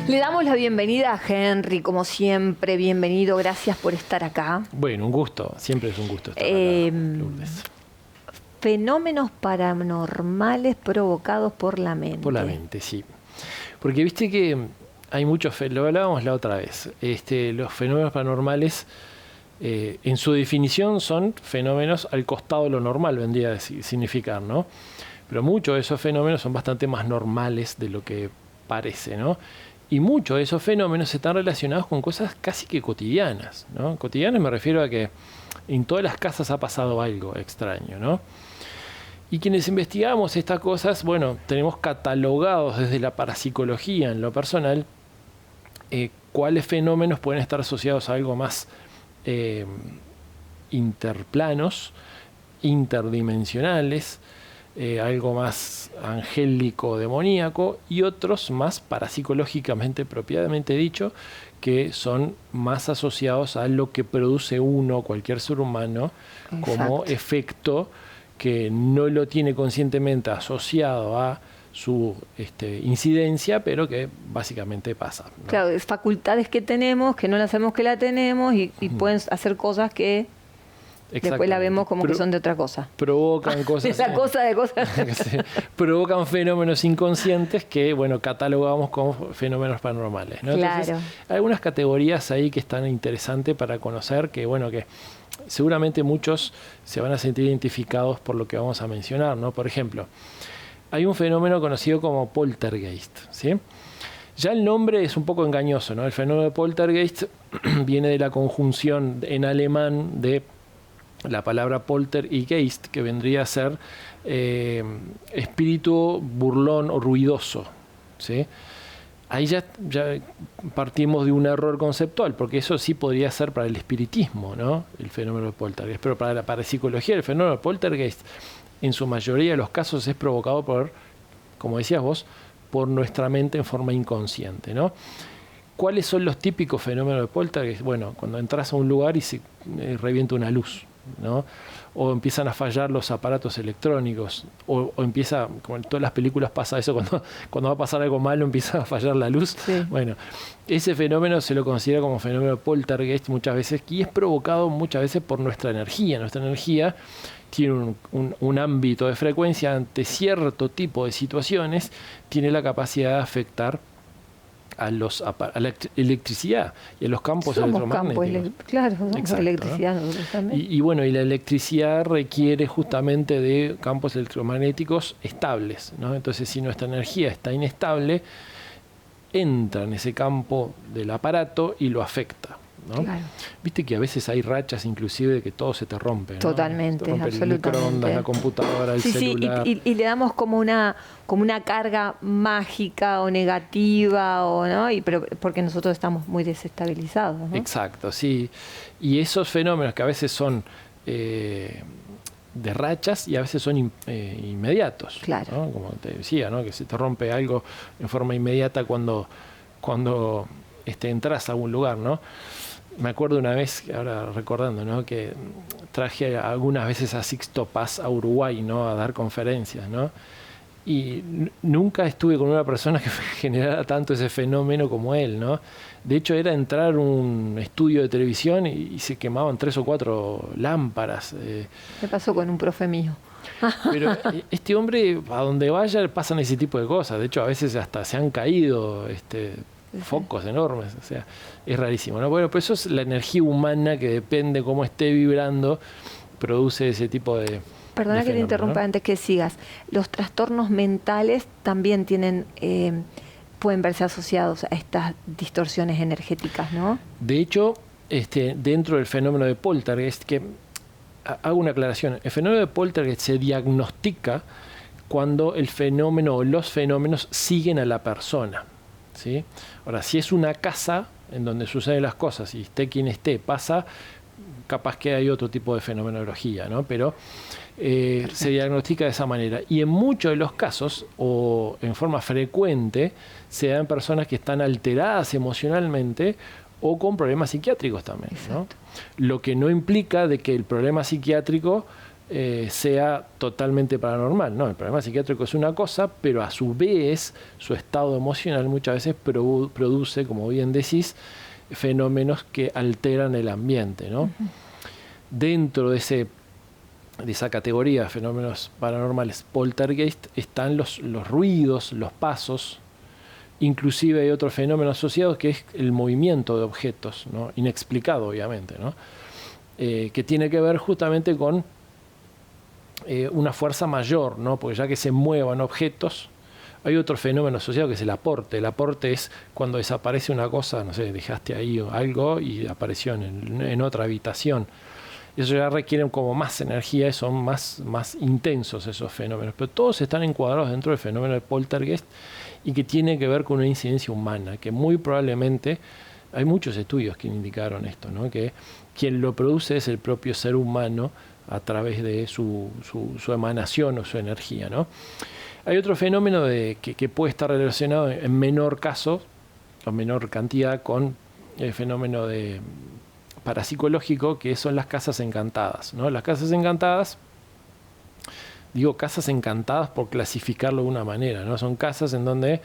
Le damos la bienvenida a Henry, como siempre. Bienvenido, gracias por estar acá. Bueno, un gusto, siempre es un gusto estar acá, Lourdes. Fenómenos paranormales provocados por la mente. Por la mente, sí. Porque viste que hay muchos, lo hablábamos la otra vez, los fenómenos paranormales, en su definición son fenómenos al costado de lo normal, vendría a significar, ¿no? Pero muchos de esos fenómenos son bastante más normales de lo que parece, ¿no? Y muchos de esos fenómenos están relacionados con cosas casi que cotidianas, ¿no? Cotidianas me refiero a que en todas las casas ha pasado algo extraño, ¿no? Y quienes investigamos estas cosas, bueno, tenemos catalogados desde la parapsicología en lo personal cuáles fenómenos pueden estar asociados a algo más interplanos, interdimensionales, algo más angélico, demoníaco, y otros más parapsicológicamente propiamente dicho, que son más asociados a lo que produce uno, cualquier ser humano, como efecto que no lo tiene conscientemente asociado a su incidencia, pero que básicamente pasa, ¿no? Claro, es facultades que tenemos, que no las sabemos que la tenemos y pueden hacer cosas que después la vemos como que son de otra cosa. Provocan cosas. Esa cosa de cosas. Sí, provocan fenómenos inconscientes que, bueno, catalogamos como fenómenos paranormales, ¿no? Claro. Entonces, hay algunas categorías ahí que están interesantes para conocer, que, bueno, que seguramente muchos se van a sentir identificados por lo que vamos a mencionar, ¿no? Por ejemplo, hay un fenómeno conocido como poltergeist, ¿sí? Ya el nombre es un poco engañoso, ¿no? El fenómeno de poltergeist viene de la conjunción en alemán de la palabra polter y geist, que vendría a ser espíritu burlón o ruidoso, ¿sí? Ahí ya partimos de un error conceptual, porque eso sí podría ser para el espiritismo, ¿no? El fenómeno de poltergeist, pero para la parapsicología el fenómeno de poltergeist en su mayoría de los casos es provocado por, como decías vos, por nuestra mente en forma inconsciente, ¿no? ¿Cuáles son los típicos fenómenos de poltergeist? Bueno, cuando entras a un lugar y se revienta una luz, ¿no? O empiezan a fallar los aparatos electrónicos, o empieza, como en todas las películas pasa eso, cuando va a pasar algo malo empieza a fallar la luz. Sí. Bueno, ese fenómeno se lo considera como fenómeno de poltergeist muchas veces, y es provocado muchas veces por nuestra energía. Nuestra energía tiene un ámbito de frecuencia ante cierto tipo de situaciones, tiene la capacidad de afectar a la electricidad y a los campos electromagnéticos. Claro, ¿no? Exacto, electricidad, ¿no? también. Y bueno, y la electricidad requiere justamente de campos electromagnéticos estables, ¿no? Entonces, si nuestra energía está inestable, entra en ese campo del aparato y lo afecta, ¿no? Claro. Viste que a veces hay rachas inclusive de que todo se te rompe, ¿no? Totalmente, se te rompe absolutamente. el microondas, la computadora, el celular. Sí, y le damos como una carga mágica o negativa, ¿no? Pero porque nosotros estamos muy desestabilizados, ¿no? Exacto, sí. Y esos fenómenos que a veces son de rachas y a veces son inmediatos, claro, ¿no? Como te decía, ¿no? Que se te rompe algo en forma inmediata cuando entras a algún lugar, ¿no? Me acuerdo una vez, ahora recordando, ¿no? Que traje algunas veces a Sixto Paz a Uruguay, ¿no? A dar conferencias, ¿no? Y nunca estuve con una persona que generara tanto ese fenómeno como él, ¿no? De hecho, era entrar a un estudio de televisión y se quemaban 3 o 4 lámparas. Me pasó con un profe mío. Pero este hombre, a donde vaya, pasan ese tipo de cosas. De hecho, a veces hasta se han caído focos enormes, o sea, es rarísimo, ¿no? Bueno, pues eso es la energía humana que depende cómo esté vibrando, produce ese tipo de... Perdona que te interrumpa, ¿no? Antes que sigas. Los trastornos mentales también pueden verse asociados a estas distorsiones energéticas, ¿no? De hecho, dentro del fenómeno de poltergeist, que hago una aclaración, el fenómeno de poltergeist se diagnostica cuando el fenómeno o los fenómenos siguen a la persona, ¿sí? Ahora, si es una casa en donde suceden las cosas y esté quien esté, pasa, capaz que hay otro tipo de fenomenología, ¿no? Pero se diagnostica de esa manera. Y en muchos de los casos, o en forma frecuente, se dan personas que están alteradas emocionalmente o con problemas psiquiátricos también, ¿no? Lo que no implica de que el problema psiquiátrico sea totalmente paranormal. No, el problema psiquiátrico es una cosa, pero a su vez su estado emocional muchas veces produce, como bien decís, fenómenos que alteran el ambiente, ¿no? Dentro de esa categoría de fenómenos paranormales poltergeist están los ruidos, los pasos. Inclusive hay otro fenómeno asociado que es el movimiento de objetos, ¿no? Inexplicado obviamente, ¿no? Que tiene que ver justamente con una fuerza mayor, ¿no? Porque ya que se muevan objetos, hay otro fenómeno asociado que es el aporte. El aporte es cuando desaparece una cosa, no sé, dejaste ahí algo y apareció en otra habitación. Eso ya requiere como más energía y son más intensos esos fenómenos. Pero todos están encuadrados dentro del fenómeno de poltergeist y que tiene que ver con una incidencia humana, que muy probablemente, hay muchos estudios que indicaron esto, ¿no? Que quien lo produce es el propio ser humano a través de su emanación o su energía, ¿no? Hay otro fenómeno que puede estar relacionado en menor caso, o menor cantidad, con el fenómeno parapsicológico, que son las casas encantadas, ¿no? Las casas encantadas, digo casas encantadas por clasificarlo de una manera, ¿no? Son casas en donde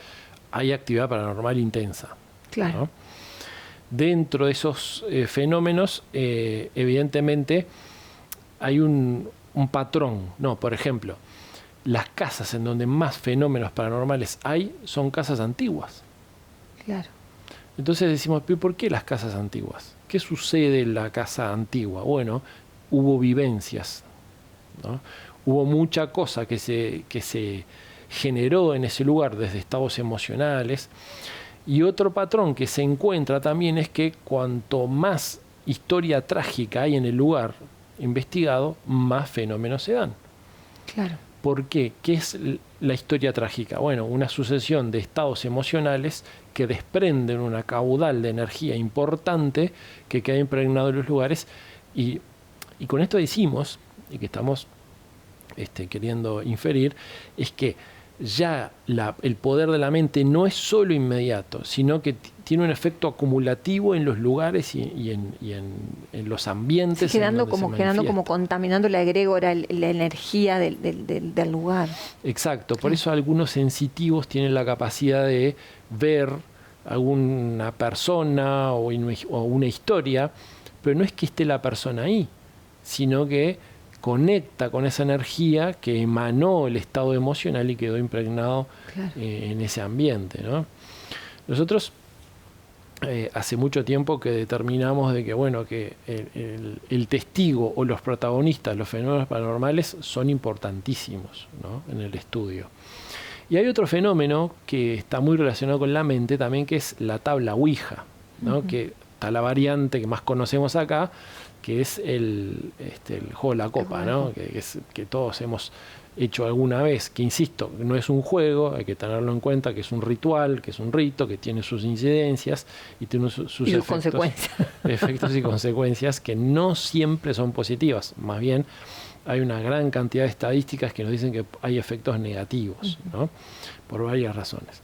hay actividad paranormal intensa. Claro. ¿No? Dentro de esos fenómenos, evidentemente, hay un patrón, ¿no? Por ejemplo, las casas en donde más fenómenos paranormales hay son casas antiguas. Claro. Entonces decimos, ¿por qué las casas antiguas? ¿Qué sucede en la casa antigua? Bueno, hubo vivencias, ¿no? Hubo mucha cosa que se generó en ese lugar desde estados emocionales. Y otro patrón que se encuentra también es que cuanto más historia trágica hay en el lugar investigado, más fenómenos se dan. Claro. ¿Por qué? ¿Qué es la historia trágica? Bueno, una sucesión de estados emocionales que desprenden una caudal de energía importante que queda impregnado en los lugares. Y con esto decimos, y que estamos queriendo inferir, es que ya el poder de la mente no es solo inmediato, sino que tiene un efecto acumulativo en los lugares y en los ambientes. Sí, quedando como contaminando la egrégora, la energía del lugar. Exacto, por eso algunos sensitivos tienen la capacidad de ver alguna persona o una historia, pero no es que esté la persona ahí, sino que conecta con esa energía que emanó el estado emocional y quedó impregnado, claro, en ese ambiente, ¿no? Nosotros hace mucho tiempo que determinamos de que, bueno, que el testigo o los protagonistas de los fenómenos paranormales son importantísimos, ¿no? En el estudio. Y hay otro fenómeno que está muy relacionado con la mente también, que es la tabla Ouija, ¿no? Que está la variante que más conocemos acá, que es el juego de la copa, ¿no? Que todos hemos hecho alguna vez, que insisto, no es un juego, hay que tenerlo en cuenta, que es un ritual, que es un rito, que tiene sus incidencias y tiene sus efectos y consecuencias que no siempre son positivas, más bien hay una gran cantidad de estadísticas que nos dicen que hay efectos negativos, ¿no? Por varias razones.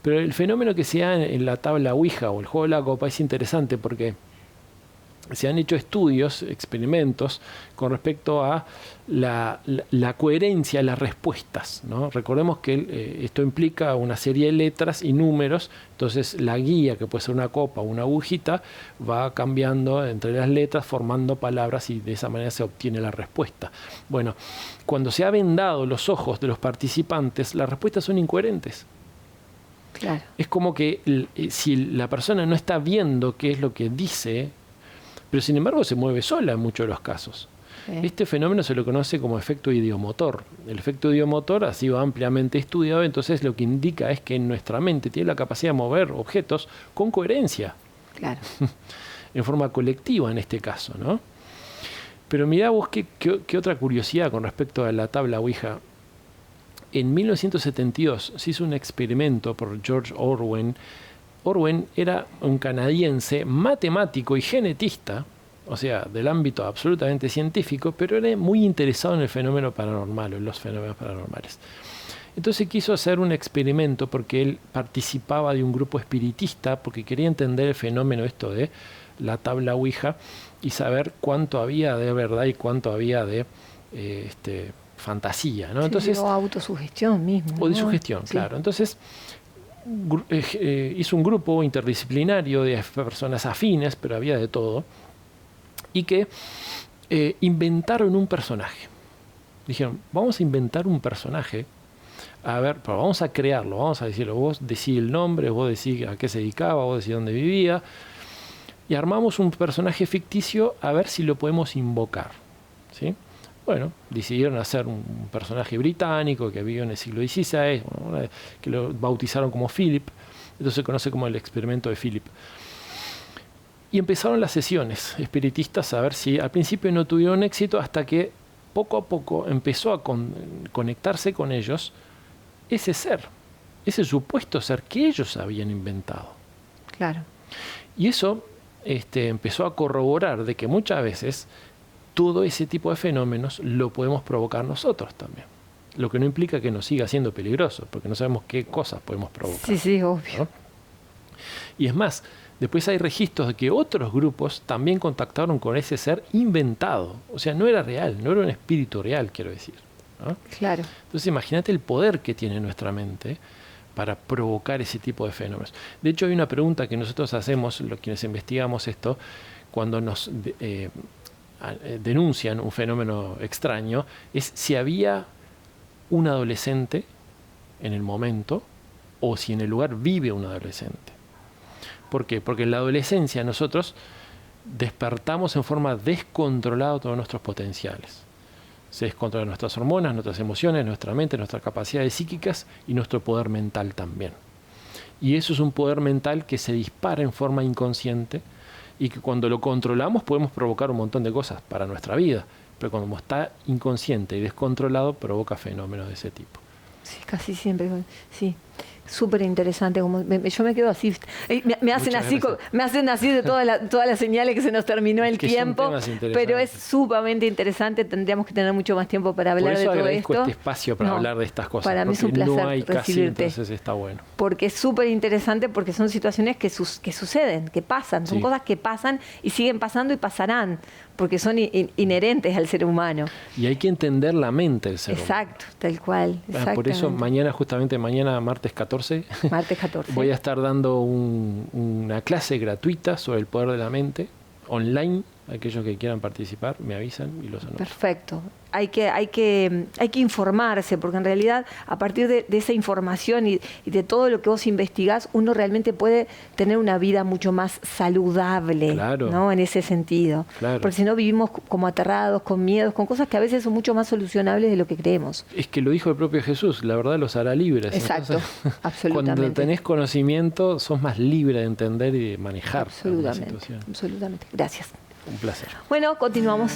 Pero el fenómeno que se da en la tabla Ouija o el juego de la copa es interesante porque se han hecho estudios, experimentos con respecto a la coherencia de las respuestas, ¿no? Recordemos que esto implica una serie de letras y números, entonces la guía, que puede ser una copa o una agujita, va cambiando entre las letras, formando palabras y de esa manera se obtiene la respuesta. Bueno, cuando se ha vendado los ojos de los participantes, las respuestas son incoherentes. Claro. Es como que si la persona no está viendo qué es lo que dice, pero sin embargo se mueve sola en muchos de los casos. Sí. Este fenómeno se lo conoce como efecto idiomotor. El efecto idiomotor ha sido ampliamente estudiado, entonces lo que indica es que nuestra mente tiene la capacidad de mover objetos con coherencia. Claro. En forma colectiva en este caso, ¿no? Pero mirá vos qué otra curiosidad con respecto a la tabla Ouija. En 1972 se hizo un experimento por George Orwell. Orwell era un canadiense matemático y genetista, o sea, del ámbito absolutamente científico, pero era muy interesado en el fenómeno paranormal, o en los fenómenos paranormales. Entonces quiso hacer un experimento porque él participaba de un grupo espiritista, porque quería entender el fenómeno esto de la tabla Ouija y saber cuánto había de verdad y cuánto había de fantasía, ¿no? Sí, Entonces, o autosugestión mismo. o de sugestión, Sí. claro. Entonces, hizo un grupo interdisciplinario de personas afines, pero había de todo, y que inventaron un personaje. Dijeron, vamos a inventar un personaje, a ver, pero vamos a crearlo, vamos a decirlo, vos decís el nombre, vos decís a qué se dedicaba, vos decís dónde vivía, y armamos un personaje ficticio a ver si lo podemos invocar, ¿sí? Bueno, decidieron hacer un personaje británico que vivió en el siglo XVI, bueno, que lo bautizaron como Philip, entonces se conoce como el experimento de Philip. Y empezaron las sesiones espiritistas a ver si al principio no tuvieron éxito hasta que poco a poco empezó a conectarse con ellos ese ser, ese supuesto ser que ellos habían inventado. Claro. Y eso empezó a corroborar de que muchas veces todo ese tipo de fenómenos lo podemos provocar nosotros también. Lo que no implica que nos siga siendo peligroso, porque no sabemos qué cosas podemos provocar. Sí, sí, obvio. ¿No? Y es más, después hay registros de que otros grupos también contactaron con ese ser inventado. O sea, no era real, no era un espíritu real, quiero decir, ¿no? Claro. Entonces imagínate el poder que tiene nuestra mente para provocar ese tipo de fenómenos. De hecho, hay una pregunta que nosotros hacemos, quienes investigamos esto, cuando nos denuncian un fenómeno extraño, es si había un adolescente en el momento o si en el lugar vive un adolescente. ¿Por qué? Porque en la adolescencia nosotros despertamos en forma descontrolada todos nuestros potenciales. Se descontrolan nuestras hormonas, nuestras emociones, nuestra mente, nuestras capacidades psíquicas y nuestro poder mental también. Y eso es un poder mental que se dispara en forma inconsciente y que cuando lo controlamos podemos provocar un montón de cosas para nuestra vida, pero cuando está inconsciente y descontrolado provoca fenómenos de ese tipo. Sí, casi siempre. Sí. Súper interesante, yo me quedo así, me hacen así de todas las señales que se nos terminó el tiempo, pero es sumamente interesante, tendríamos que tener mucho más tiempo para hablar de todo esto. Por eso agradezco este espacio para hablar de estas cosas, para mí es un placer no hay recibirte, casi, entonces está bueno. Porque es súper interesante, porque son situaciones que suceden, que pasan, son cosas que pasan y siguen pasando y pasarán, porque son inherentes al ser humano. Y hay que entender la mente del ser humano. Exacto, tal cual. Por eso justamente mañana, martes 14, voy a estar dando una clase gratuita sobre el poder de la mente, online. Aquellos que quieran participar me avisan y los anoto. Perfecto. Hay que informarse, porque en realidad a partir de esa información y de todo lo que vos investigás, uno realmente puede tener una vida mucho más saludable, claro, ¿no? En ese sentido. Claro. Porque si no vivimos como aterrados, con miedos, con cosas que a veces son mucho más solucionables de lo que creemos. Es que lo dijo el propio Jesús, la verdad los hará libres. Exacto, entonces, absolutamente. Cuando tenés conocimiento, sos más libre de entender y de manejar. Absolutamente, absolutamente. Gracias. Un placer. Bueno, continuamos.